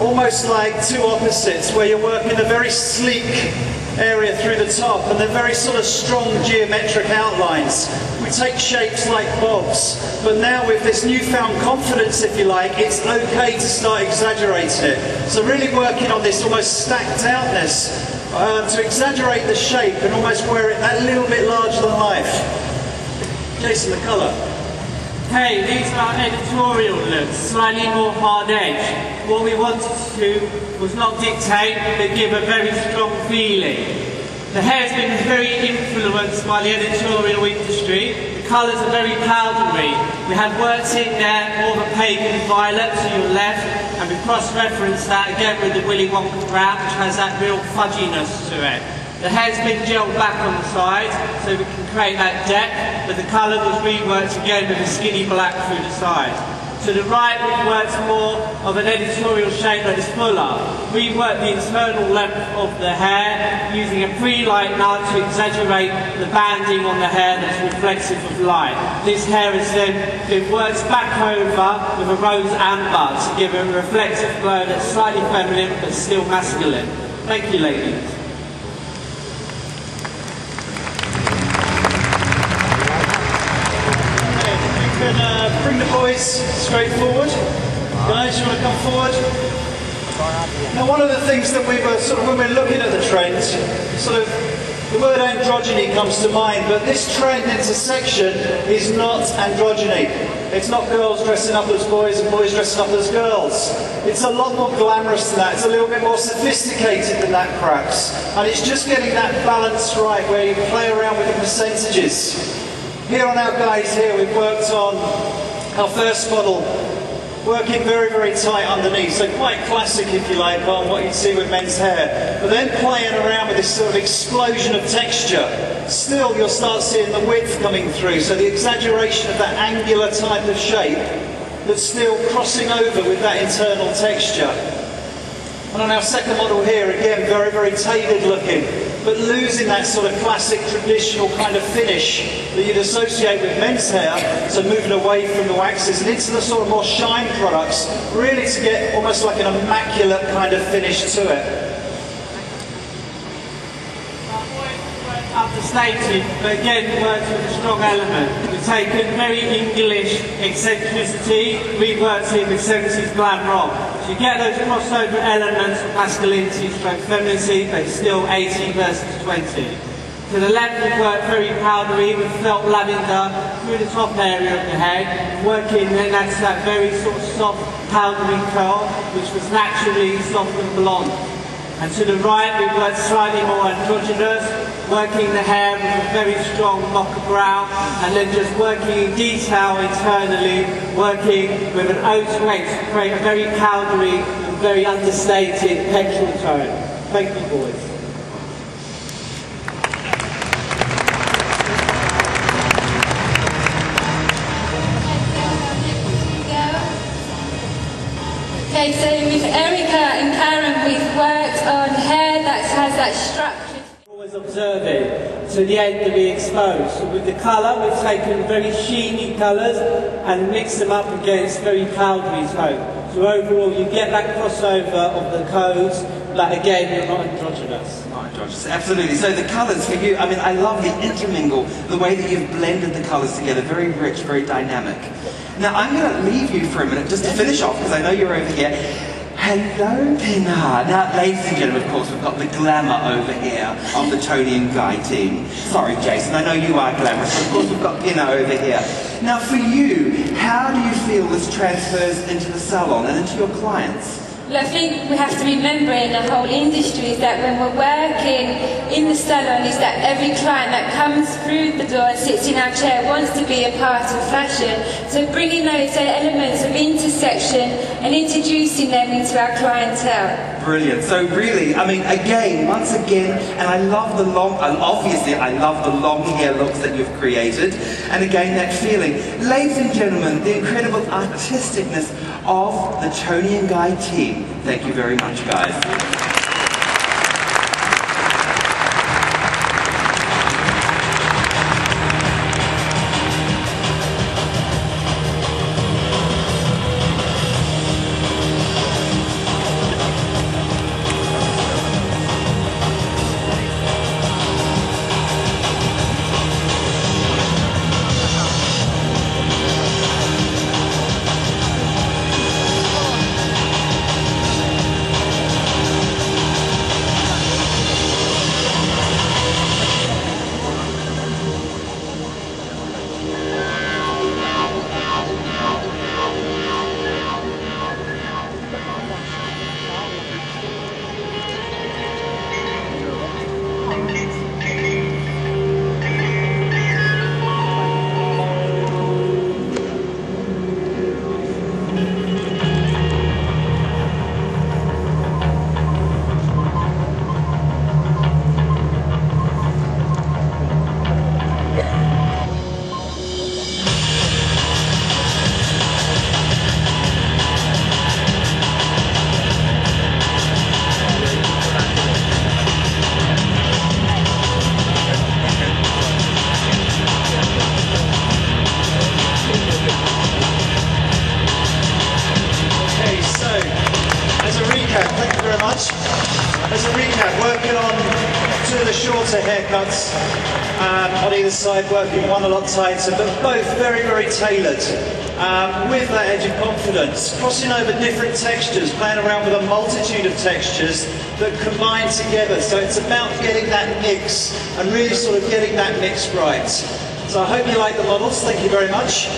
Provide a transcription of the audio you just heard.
almost like two opposites, where you're working a very sleek area through the top and then very sort of strong geometric outlines. We take shapes like bobs, but now with this newfound confidence, if you like, it's okay to start exaggerating it. So really working on this almost stacked outness to exaggerate the shape and almost wear it that little bit larger than life. Jason, the colour. Hey, these are editorial looks, slightly more hard edge. What we wanted to do was not dictate, but give a very strong feeling. The hair's been very influenced by the editorial industry. The colours are very powdery. We have worked in there more of a pagan violet to your left, and we cross-referenced that again with the Willy Wonka brown, which has that real fudginess to it. The hair's been gelled back on the sides so we can create that depth, but the colour was reworked again with a skinny black through the side. To the right, we've worked more of an editorial shape that is fuller. We worked the internal length of the hair using a pre-lightener to exaggerate the banding on the hair that's reflexive of light. This hair has then been worked back over with a rose amber to give it a reflective glow that's slightly feminine but still masculine. Thank you, ladies. Bring the boys straight forward. Guys, you want to come forward? Now, one of the things that we were when we're looking at the trends, the word androgyny comes to mind, but this trend intersection is not androgyny. It's not girls dressing up as boys and boys dressing up as girls. It's a lot more glamorous than that. It's a little bit more sophisticated than that, perhaps. And it's just getting that balance right where you play around with the percentages. Here on our guys here, we've worked on our first model, working very, very tight underneath, so quite classic, if you like, on what you'd see with men's hair. But then playing around with this sort of explosion of texture. Still, you'll start seeing the width coming through, so the exaggeration of that angular type of shape, but still crossing over with that internal texture. And on our second model here, again, very, very tailored looking, but losing that sort of classic, traditional kind of finish that you'd associate with men's hair, so moving away from the waxes and into the sort of more shine products, really to get almost like an immaculate kind of finish to it. Understated, but again worked with a strong element. We've taken very English eccentricity, reworked it with 70s glam rock. So you get those crossover elements of masculinity, strength, femininity, but still 80 versus 20. To the left, we've worked very powdery with felt lavender through the top area of the head, working then that's that very sort of soft powdery curl, which was naturally soft and blonde. And to the right, we've worked slightly more androgynous, working the hair with a very strong mocha brown, and then just working in detail internally, working with an O2X to create a very powdery and very understated petrol tone. Thank you, boys. Okay, so with Erica and Karen, we've worked on hair that has that structure. Always observing to the end to be exposed. So with the colour, we've taken very sheeny colours and mixed them up against very powdery tone. So overall, you get that crossover of the codes, but again, you're not androgynous. Not androgynous, absolutely. So the colours for you, I mean, I love the intermingle, the way that you've blended the colours together, very rich, very dynamic. Now, I'm going to leave you for a minute just to finish off, because I know you're over here. Hello, Pinar. Now, ladies and gentlemen, of course, we've got the glamour over here of the Tony and Guy team. Sorry, Jason, I know you are glamorous, but of course we've got Pinar over here. Now, for you, how do you feel this transfers into the salon and into your clients? Well, I think we have to remember in the whole industry is that when we're working in the salon is that every client that comes through the door and sits in our chair wants to be a part of fashion. So bringing those elements of intersection and introducing them into our clientele. Brilliant. So really, I mean, again, once again, and I love the long, and obviously I love the long hair looks that you've created, and again, that feeling. Ladies and gentlemen, the incredible artisticness of the Tony and Guy team. Thank you very much, guys. haircuts on either side, working one a lot tighter, but both very, very tailored. With that edge of confidence, crossing over different textures, playing around with a multitude of textures that combine together. So it's about getting that mix and really sort of getting that mix right. So I hope you like the models. Thank you very much.